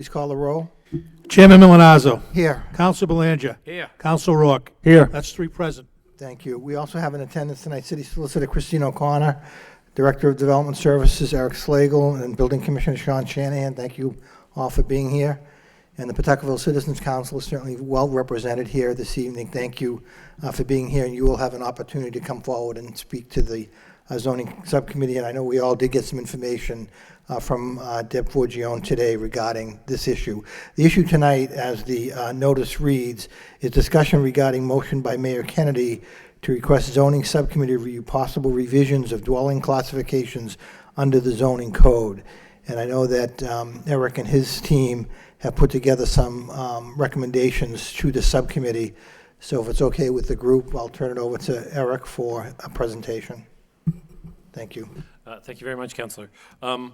Please call the roll. Chairman Milanazzo. Here. Counsel Belanger. Here. Counsel Rourke. Here. That's 3 present. Thank you. We also have in attendance tonight City Solicitor Christine O'Connor, Director of Development Services Eric Slagle, and Building Commissioner Sean Shanahan. Thank you all for being here. And the Pawtuckaville Citizens Council is certainly well represented here this evening. Thank you for being here, and you will have an opportunity to come forward and speak to the zoning subcommittee. And I know we all did get some information from Deb Forgione today regarding this issue. The issue tonight, as the notice reads, is discussion regarding motion by Mayor Kennedy to request zoning subcommittee review possible revisions of dwelling classifications under the zoning code. And I know that Eric and his team have put together some recommendations to the subcommittee. So if it's okay with the group, I'll turn it over to Eric for a presentation. Thank you. Thank you very much, Councilor. The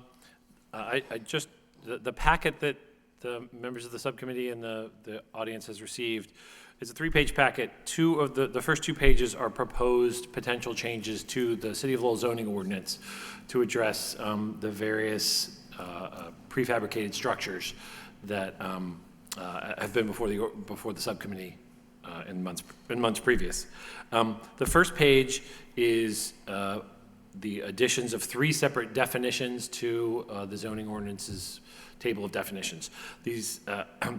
packet that the members of the subcommittee and the audience has received is a 3-page packet. The first 2 pages are proposed potential changes to the City of Lowell zoning ordinance to address the various prefabricated structures that have been before the subcommittee in months previous. The first page is the additions of 3 separate definitions to the zoning ordinance's table of definitions. These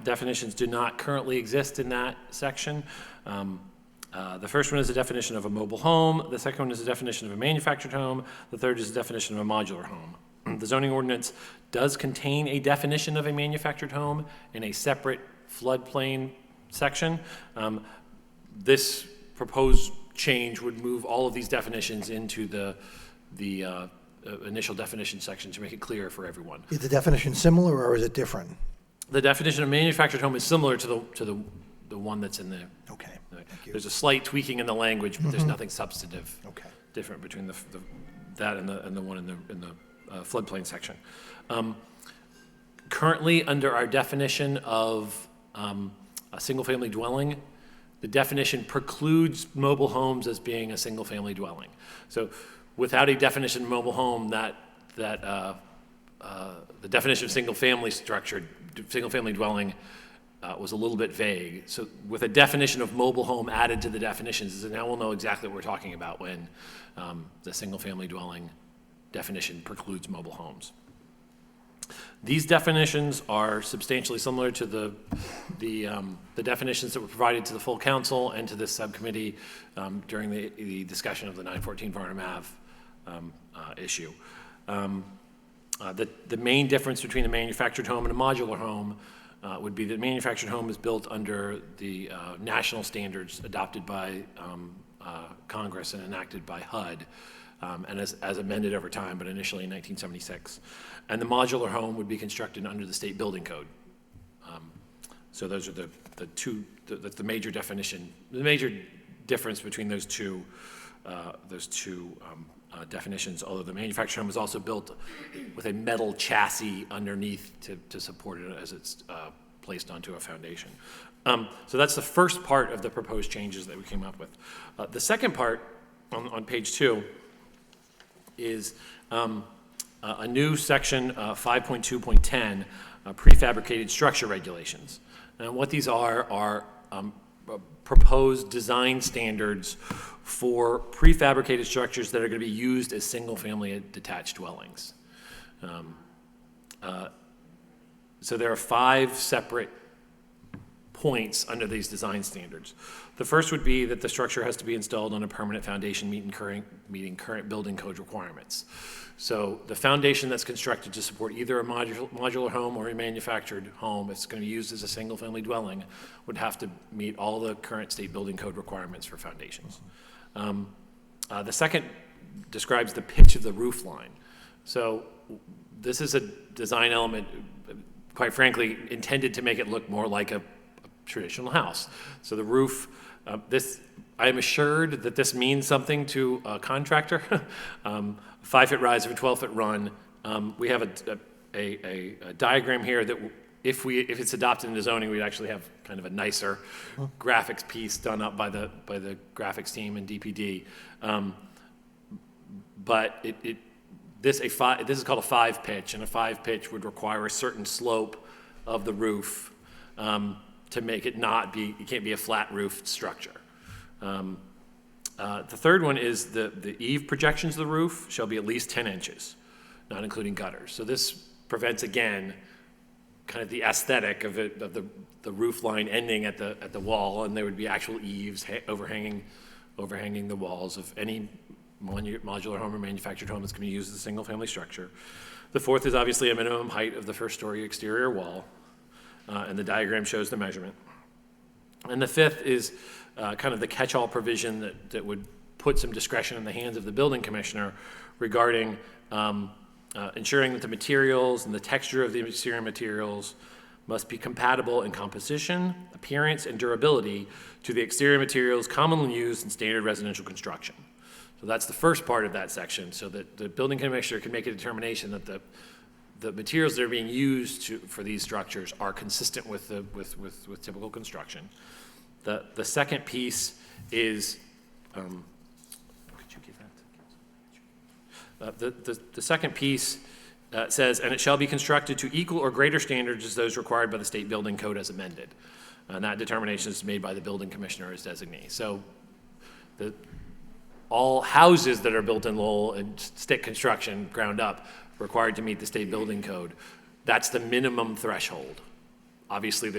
definitions do not currently exist in that section. The first one is a definition of a mobile home. The second one is a definition of a manufactured home. The third is a definition of a modular home. The zoning ordinance does contain a definition of a manufactured home in a separate floodplain section. This proposed change would move all of these definitions into the initial definition section to make it clearer for everyone. Is the definition similar or is it different? The definition of manufactured home is similar to the one that's in there. Okay. Thank you. There's a slight tweaking in the language, but there's nothing substantive different between that and the one in the floodplain section. Currently, under our definition of a single-family dwelling, the definition precludes mobile homes as being a single-family dwelling. So, without a definition of mobile home, the definition of single-family dwelling was a little bit vague. So, with a definition of mobile home added to the definitions, now we'll know exactly what we're talking about when the single-family dwelling definition precludes mobile homes. These definitions are substantially similar to the definitions that were provided to the full council and to this subcommittee during the discussion of the 914 Varnum Ave issue. The main difference between a manufactured home and a modular home would be that a manufactured home is built under the national standards adopted by Congress and enacted by HUD. And as amended over time, but initially in 1976. And the modular home would be constructed under the state building code. So those are that's the major definition, the major difference between those two definitions, although the manufactured home is also built with a metal chassis underneath to support it as it's placed onto a foundation. So that's the first part of the proposed changes that we came up with. The second part on page 2 is a new section 5.2.10, prefabricated structure regulations. And what these are proposed design standards for prefabricated structures that are going to be used as single-family detached dwellings. So there are 5 separate points under these design standards. The first would be that the structure has to be installed on a permanent foundation meeting current building code requirements. So the foundation that's constructed to support either a modular home or a manufactured home, it's going to be used as a single-family dwelling, would have to meet all the current state building code requirements for foundations. The second describes the pitch of the roof line. So this is a design element, quite frankly, intended to make it look more like a traditional house. So the roof, I am assured that this means something to a contractor. 5-foot rise of a 12-foot run. We have a diagram here that if it's adopted into zoning, we'd actually have kind of a nicer graphics piece done up by the graphics team and DPD. But this is called a 5 pitch, and a 5 pitch would require a certain slope of the roof to make it it can't be a flat roofed structure. The third one is the eave projections of the roof shall be at least 10 inches, not including gutters. So this prevents, again, kind of the aesthetic of the roof line ending at the wall, and there would be actual eaves overhanging the walls of any modular home or manufactured home that's going to be used as a single-family structure. The fourth is obviously a minimum height of the first-story exterior wall, and the diagram shows the measurement. And the fifth is kind of the catch-all provision that would put some discretion in the hands of the building commissioner regarding ensuring that the materials and the texture of the exterior materials must be compatible in composition, appearance, and durability to the exterior materials commonly used in standard residential construction. So that's the first part of that section, so that the building commissioner can make a determination that the materials that are being used for these structures are consistent with typical construction. The second piece is, could you give that to council? The second piece says, and it shall be constructed to equal or greater standards as those required by the state building code as amended. And that determination is made by the building commissioner as designee. So all houses that are built in Lowell and stick construction, ground up, required to meet the state building code, that's the minimum threshold. Obviously,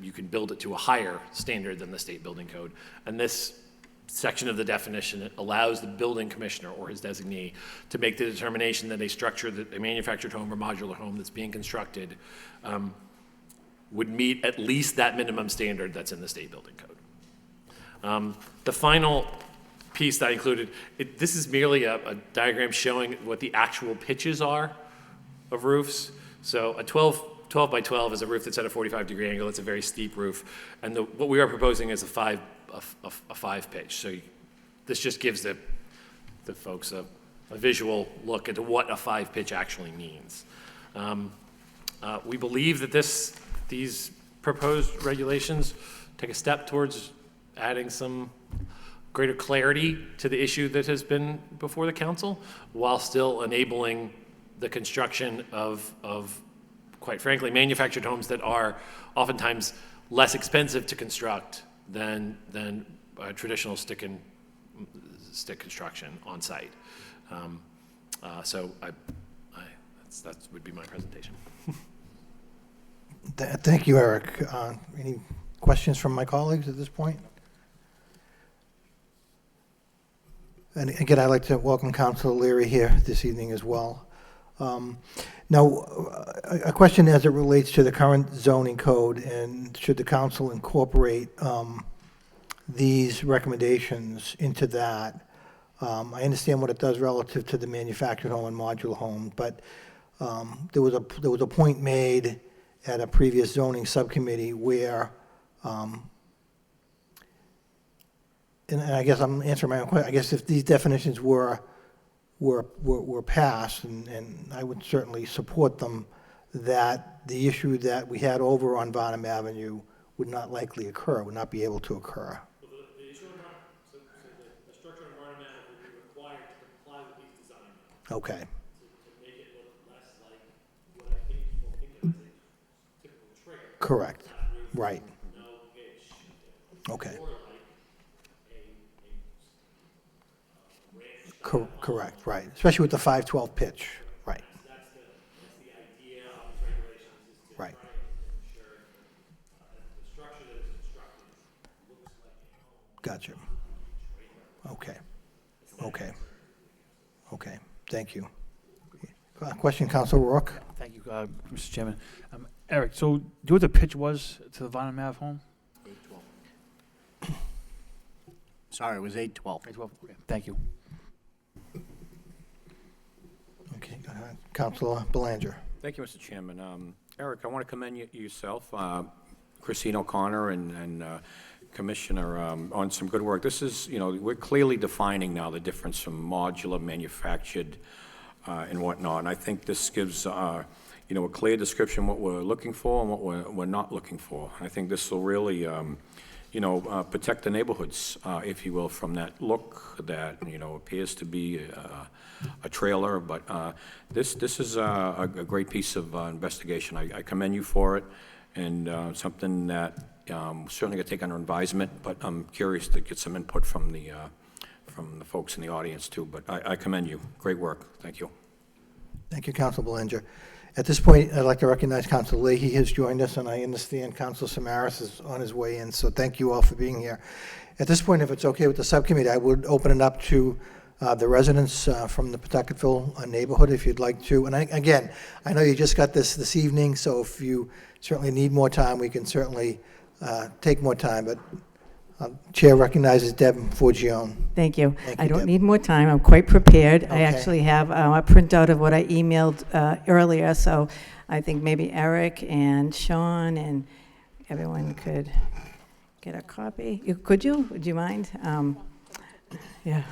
you can build it to a higher standard than the state building code. And this section of the definition allows the building commissioner or his designee to make the determination that a structure, that a manufactured home or modular home that's being constructed would meet at least that minimum standard that's in the state building code. The final piece that I included, this is merely a diagram showing what the actual pitches are of roofs. So a 12 by 12 is a roof that's at a 45-degree angle. It's a very steep roof. And what we are proposing is a five pitch. So this just gives the folks a visual look at what a 5 pitch actually means. We believe that these proposed regulations take a step towards adding some greater clarity to the issue that has been before the council, while still enabling the construction of quite frankly, manufactured homes that are oftentimes less expensive to construct than traditional stick construction on site. So that would be my presentation. Thank you, Eric. Any questions from my colleagues at this point? And again, I'd like to welcome Councilor Leary here this evening as well. Now, a question as it relates to the current zoning code, and should the council incorporate these recommendations into that? I understand what it does relative to the manufactured home and modular home, but there was a point made at a previous zoning subcommittee where, and I guess I'm answering my own question. I guess if these definitions were passed, and I would certainly support them, that the issue that we had over on Varnum Avenue would not likely occur, would not be able to occur. Well, the issue so the structure on Varnum Avenue would be required to comply with these design codes. Okay, To make it look less like what I think people think of as a typical trailer. correct, Flat roof, right, no pitch. okay, Or like a ranch. correct, right, especially with the 512 pitch, right, That's the idea of these regulations, is to right. try and ensure that the structure that is constructed looks like a home. Gotcha. Okay, okay, okay, thank you. Question, Council Rourke? Thank you, Mr. Chairman. Eric, so do you know what the pitch was to the Varnum Ave home? 812. Sorry, it was 812. 812? Okay, thank you. Okay, Councilor Belanger. Thank you, Mr. Chairman. Eric, I want to commend yourself, Christine O'Connor, and Commissioner on some good work. This is, we're clearly defining now the difference from modular, manufactured, and whatnot. And I think this gives, a clear description of what we're looking for and what we're not looking for. I think this will really, protect the neighborhoods, if you will, from that look that, appears to be a trailer. But this is a great piece of investigation. I commend you for it. and something that certainly going to take under advisement, but I'm curious to get some input from the folks in the audience too. But I commend you. Great work. Thank you. Thank you, Council Belanger. At this point, I'd like to recognize Council Leahy has joined us, and I understand Council Samaras is on his way in, so thank you all for being here. At this point, if it's okay with the subcommittee, I would open it up to the residents from the Pawtucketville neighborhood, if you'd like to. And again, I know you just got this evening, so if you certainly need more time, we can certainly take more time. But Chair recognizes Deb Forgione. Thank you. Thank you, I don't Deb. need more time. I'm quite prepared. I Okay. actually have a printout of what I emailed earlier, so I think maybe Eric and Sean and everyone could get a copy. Could you? Would you mind? Yeah,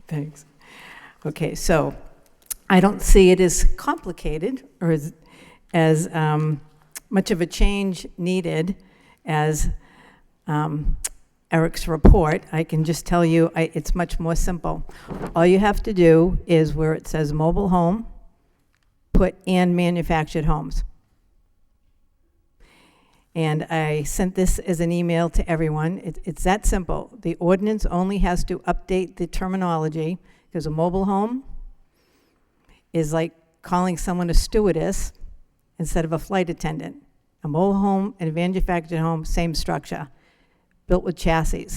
thanks. Okay, so I don't see it as complicated or as much of a change needed as Eric's report. I can just tell you it's much more simple. All you have to do is where it says mobile home, put "and manufactured homes." And I sent this as an email to everyone. It's that simple. The ordinance only has to update the terminology, because a mobile home is like calling someone a stewardess instead of a flight attendant. A mobile home and a manufactured home, same structure, built with chassis.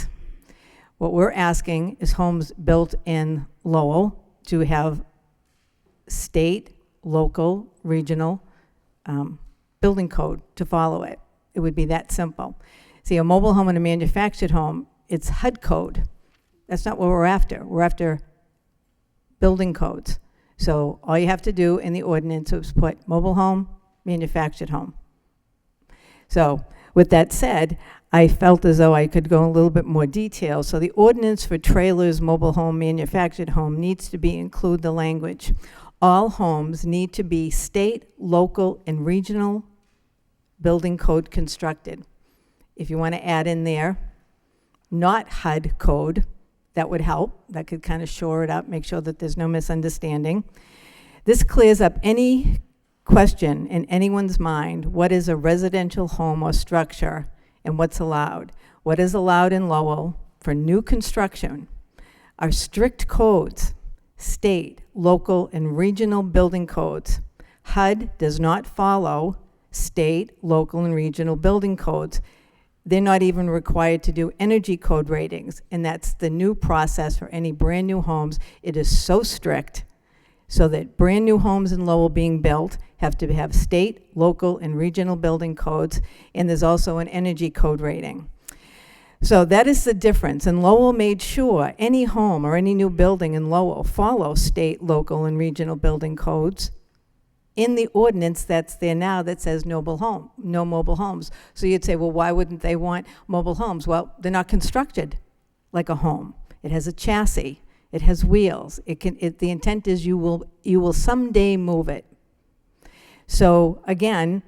What we're asking is homes built in Lowell to have state, local, regional building code to follow it. It would be that simple. See, a mobile home and a manufactured home, it's HUD code. That's not what we're after. We're after building codes. So all you have to do in the ordinance is put mobile home, manufactured home. So with that said, I felt as though I could go a little bit more detail. So the ordinance for trailers, mobile home, manufactured home needs to include the language. All homes need to be state, local, and regional building code constructed. If you want to add in there, not HUD code, that would help. That could kind of shore it up, make sure that there's no misunderstanding. This clears up any question in anyone's mind: what is a residential home or structure and what's allowed? What is allowed in Lowell for new construction are strict codes, state, local, and regional building codes. HUD does not follow state, local, and regional building codes. They're not even required to do energy code ratings, and that's the new process for any brand new homes. It is so strict, so that brand new homes in Lowell being built have to have state, local, and regional building codes, and there's also an energy code rating. So that is the difference, and Lowell made sure any home or any new building in Lowell follow state, local, and regional building codes in the ordinance that's there now that says no mobile homes. So you'd say, well, why wouldn't they want mobile homes? Well, they're not constructed like a home. It has a chassis. It has wheels. The intent is you will someday move it. So again,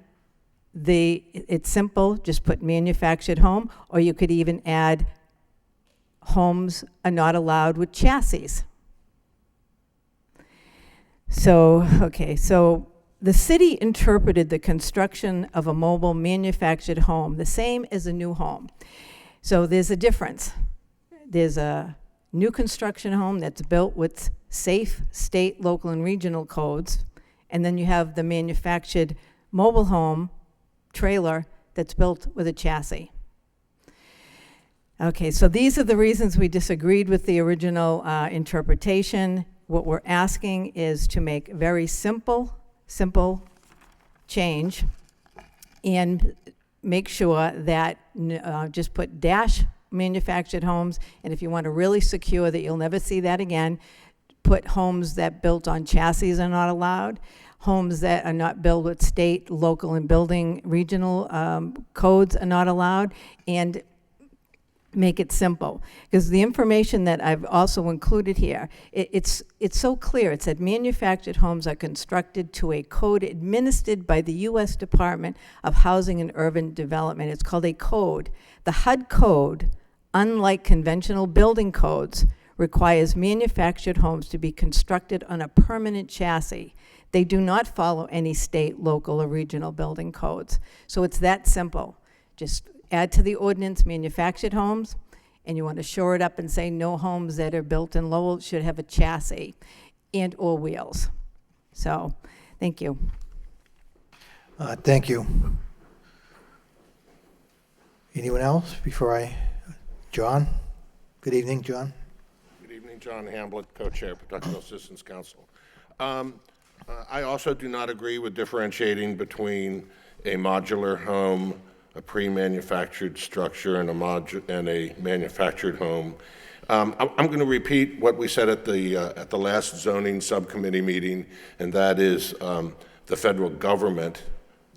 it's simple. Just put manufactured home, or you could even add homes are not allowed with chassis. So, okay, so the city interpreted the construction of a mobile manufactured home the same as a new home. So there's a difference. There's a new construction home that's built with safe state, local, and regional codes, and then you have the manufactured mobile home trailer that's built with a chassis. Okay, so these are the reasons we disagreed with the original interpretation. What we're asking is to make very simple change and make sure that just put dash manufactured homes, and if you want to really secure that you'll never see that again, put homes that built on chassis are not allowed, homes that are not built with state, local, and building regional codes are not allowed, and make it simple. Because the information that I've also included here, it's so clear. It said manufactured homes are constructed to a code administered by the U.S. Department of Housing and Urban Development. It's called a code. The HUD code, unlike conventional building codes, requires manufactured homes to be constructed on a permanent chassis. They do not follow any state, local, or regional building codes. So it's that simple. Just add to the ordinance manufactured homes, and you want to shore it up and say no homes that are built in Lowell should have a chassis and/or wheels. So, thank you. Thank you. Anyone else before John? Good evening, John. Good evening, John Hamblett, co-chair, Pawtuckaville Citizens Council. I also do not agree with differentiating between a modular home, a pre-manufactured structure, and a manufactured home. I'm going to repeat what we said at the last zoning subcommittee meeting, and that is the federal government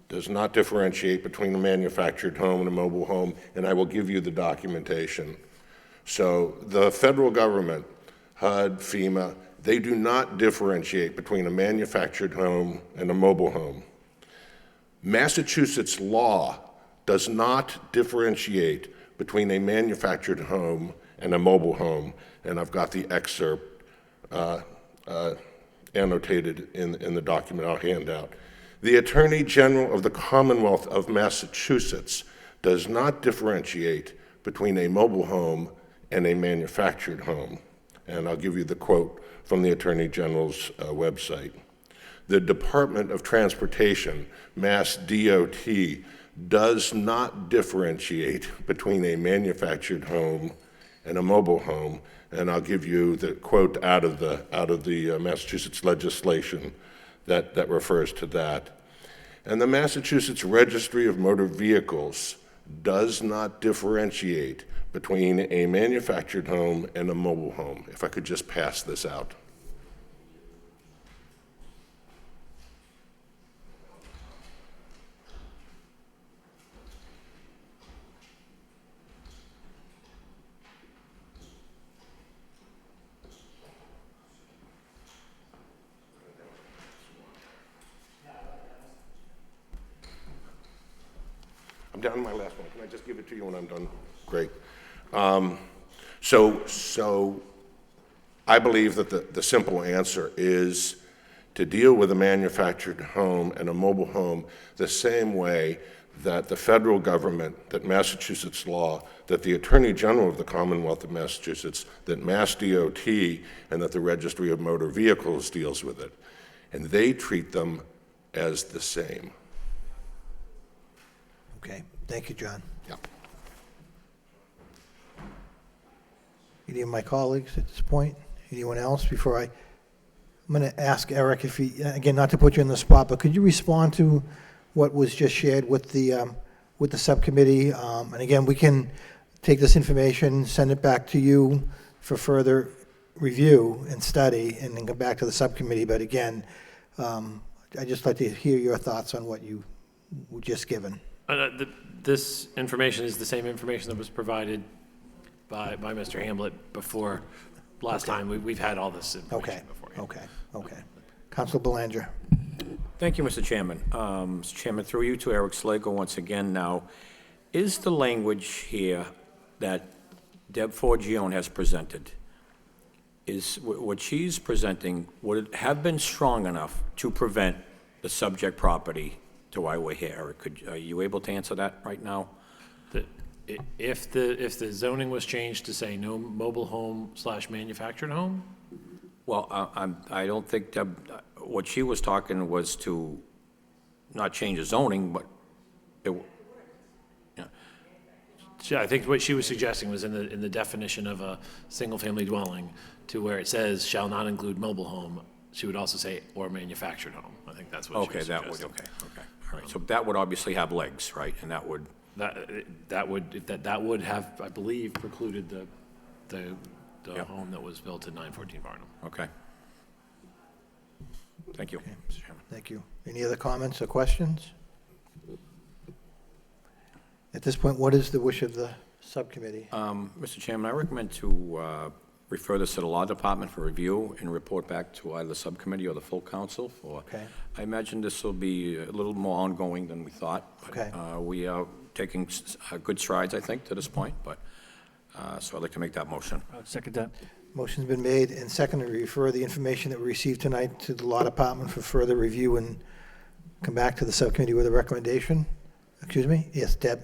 does not differentiate between a manufactured home and a mobile home, and I will give you the documentation. So the federal government, HUD, FEMA, they do not differentiate between a manufactured home and a mobile home. Massachusetts law does not differentiate between a manufactured home and a mobile home, and I've got the excerpt annotated in the document I'll hand out. The Attorney General of the Commonwealth of Massachusetts does not differentiate between a mobile home and a manufactured home, and I'll give you the quote from the Attorney General's website. The Department of Transportation, Mass DOT, does not differentiate between a manufactured home and a mobile home, and I'll give you the quote out of the Massachusetts legislation that refers to that. And the Massachusetts Registry of Motor Vehicles does not differentiate between a manufactured home and a mobile home. If I could just pass this out. I'm down to my last one. Can I just give it to you when I'm done? Great. So I believe that the simple answer is to deal with a manufactured home and a mobile home the same way that the federal government, that Massachusetts law, that the Attorney General of the Commonwealth of Massachusetts, that Mass DOT, and that the Registry of Motor Vehicles deals with it. And they treat them as the same. Okay, thank you, John. Yeah. Any of my colleagues at this point? Anyone else before I'm going to ask Eric if he, again, not to put you on the spot, but could you respond to what was just shared with the subcommittee? And again, we can take this information, send it back to you for further review and study, and then come back to the subcommittee. But again, I'd just like to hear your thoughts on what you were just given. This information is the same information that was provided by Mr. Hamblett before last time. We've had all this information before. Okay. Councilor Belanger. Thank you, Mr. Chairman. Mr. Chairman, through you to Eric Slagle once again now. Is the language here that Deb Forgione has presented, is what she's presenting, would it have been strong enough to prevent the subject property to why we're here? Eric, are you able to answer that right now? If the zoning was changed to say no mobile home / manufactured home? Well, I don't think Deb, what she was talking was to not change the zoning, but I think what she was suggesting was in the definition of a single-family dwelling, to where it says shall not include mobile home, she would also say or manufactured home. I think that's what she was suggesting. Okay, all right. So that would obviously have legs, right? And that would. That would have, I believe, precluded the home that was built in 914 Barnum. Okay. Thank you, Mr. Chairman. Thank you. Any other comments or questions? At this point, what is the wish of the subcommittee? Mr. Chairman, I recommend to refer this to the Law Department for review and report back to either the subcommittee or the full council for. Okay. I imagine this will be a little more ongoing than we thought. But, Okay. We are taking good strides, I think, to this point, but, so I'd like to make that motion. I'll second that. Motion's been made and seconded to refer the information that we received tonight to the Law Department for further review and come back to the subcommittee with a recommendation. Excuse me? Yes, Deb?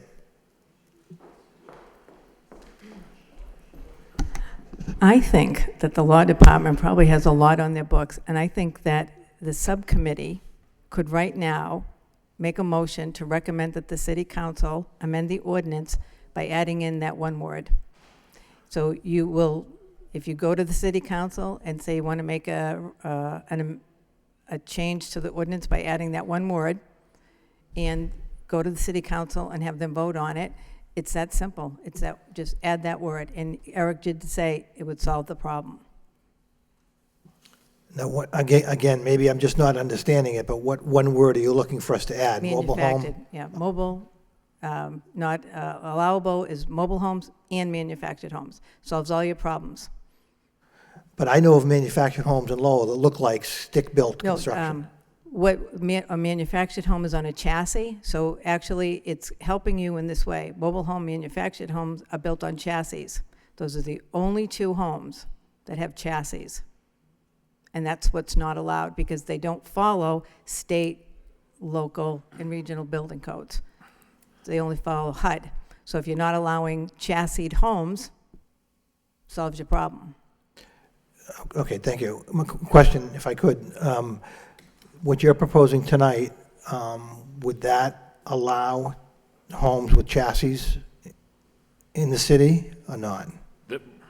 I think that the law department probably has a lot on their books, and I think that the subcommittee could right now make a motion to recommend that the city council amend the ordinance by adding in that one word. So you will, if you go to the city council and say you want to make a change to the ordinance by adding that one word, and go to the city council and have them vote on it, it's that simple. It's that, just add that word. And Eric did say it would solve the problem. Now, what, again, maybe I'm just not understanding it, but what one word are you looking for us to add? Mobile Manufactured, home? yeah, mobile, not allowable is mobile homes and manufactured homes. Solves all your problems. But I know of manufactured homes in Lowell that look like stick-built No, construction. a manufactured home is on a chassis, so actually it's helping you in this way. Mobile home, manufactured homes are built on chassis. Those are the only two homes that have chassis. And that's what's not allowed because they don't follow state, local, and regional building codes. They only follow HUD. So if you're not allowing chassised homes, solves your problem. Okay, thank you. Question, if I could. What you're proposing tonight, would that allow homes with chassis in the city or not?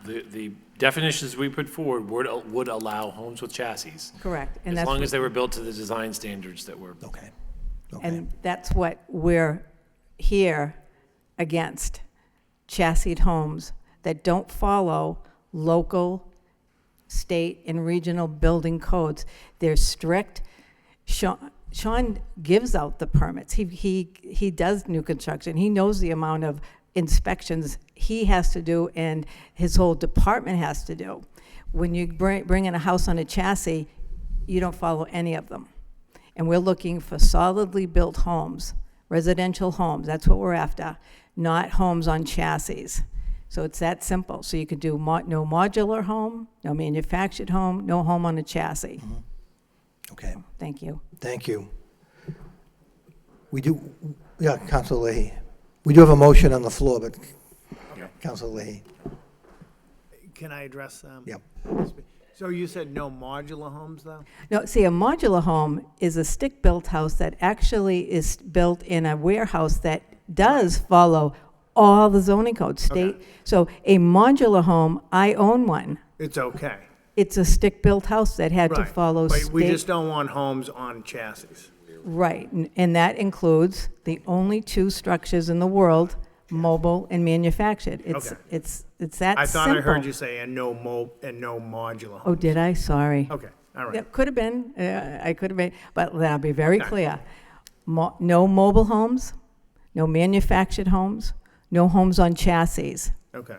The definitions we put forward would allow homes with chassis, Correct. And as that's long what- as they were built to the design standards that were. Okay. Okay. And that's what we're here against, chassised homes that don't follow local, state, and regional building codes. They're strict. Sean gives out the permits. He does new construction. He knows the amount of inspections he has to do and his whole department has to do. When you bring in a house on a chassis, you don't follow any of them. And we're looking for solidly built homes, residential homes, that's what we're after, not homes on chassis. So it's that simple. So you could do no modular home, no manufactured home, no home on a chassis. Okay, Thank you. thank you. We do, yeah, Councilor Leahy. We do have a motion on the floor, but Councilor Leahy. Can I address them? Yep. So you said no modular homes, though? No, see, a modular home is a stick-built house that actually is built in a warehouse that does follow all the zoning codes, state. So a modular home, I own one. It's okay. It's a stick-built house that had to Right. follow But state. we just don't want homes on chassis. Right, and that includes the only two structures in the world, mobile and manufactured. It's Okay. it's that I thought simple. I heard you say and no modular Oh, homes. did I? Sorry. Okay, all Yeah, right. could have been, I could have been, but then I'll be very clear. No mobile homes, no manufactured homes, no homes on chassis. Okay,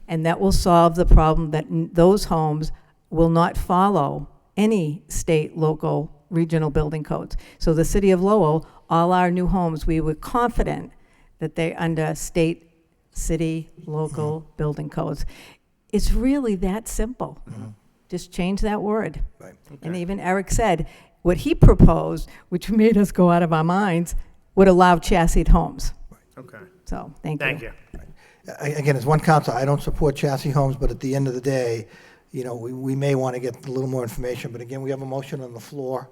And that will solve the problem that those homes will not follow any state, local, regional building codes. So the city of Lowell, all our new homes, we were confident that they're under state, city, local building codes. It's really that simple. Just change that word. Right. And even Eric said, what he proposed, which made us go out of our minds, would allow chassised homes. okay. So, thank you. Thank you. Again, as one council, I don't support chassis homes, but at the end of the day, you know, we may want to get a little more information. But again, we have a motion on the floor.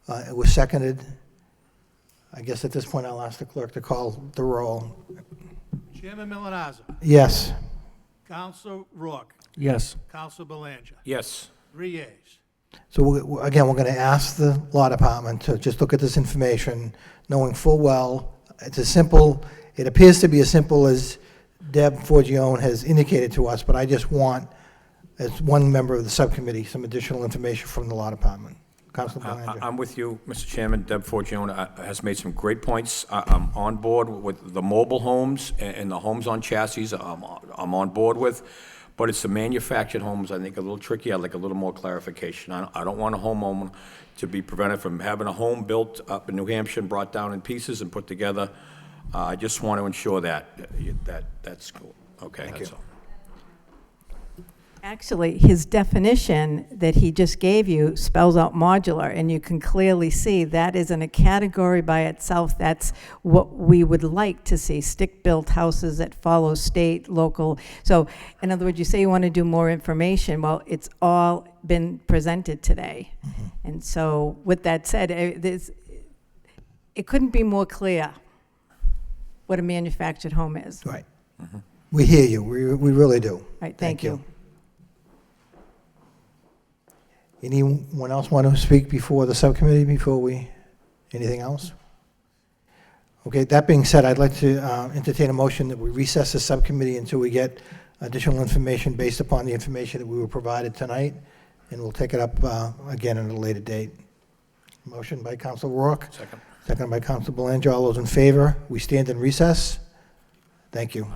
It was seconded. I guess at this point, I'll ask the clerk to call the roll. Chairman Milonazo, Yes. Counsel Rourke, Yes. Counsel Belanger, Yes. 3 yeas. So again, we're going to ask the law department to just look at this information, knowing full well, it's as simple, it appears to be as simple as Deb Forgione has indicated to us, but I just want, as one member of the subcommittee, some additional information from the law department. Councilor Belanger. I'm with you, Mr. Chairman. Deb Forgione has made some great points. I'm on board with the mobile homes and the homes on chassis. I'm on board with, but it's the manufactured homes, I think, a little tricky. I'd like a little more clarification. I don't want a homeowner to be prevented from having a home built up in New Hampshire and brought down in pieces and put together. I just want to ensure that's cool. Okay, that's all. Actually, his definition that he just gave you spells out modular, and you can clearly see that isn't a category by itself. That's what we would like to see, stick-built houses that follow state, local. So, in other words, you say you want to do more information. Well, it's all been presented today. And so, with that said, it couldn't be more clear what a manufactured home is. Right. We hear you, we really do. Right, thank you. Anyone else want to speak before the subcommittee, anything else? Okay, that being said, I'd like to entertain a motion that we recess the subcommittee until we get additional information based upon the information that we were provided tonight, and we'll take it up again at a later date. Motion by Council Rourke. Second. Second by Council Belanger. All those in favor? We stand in recess. Thank you.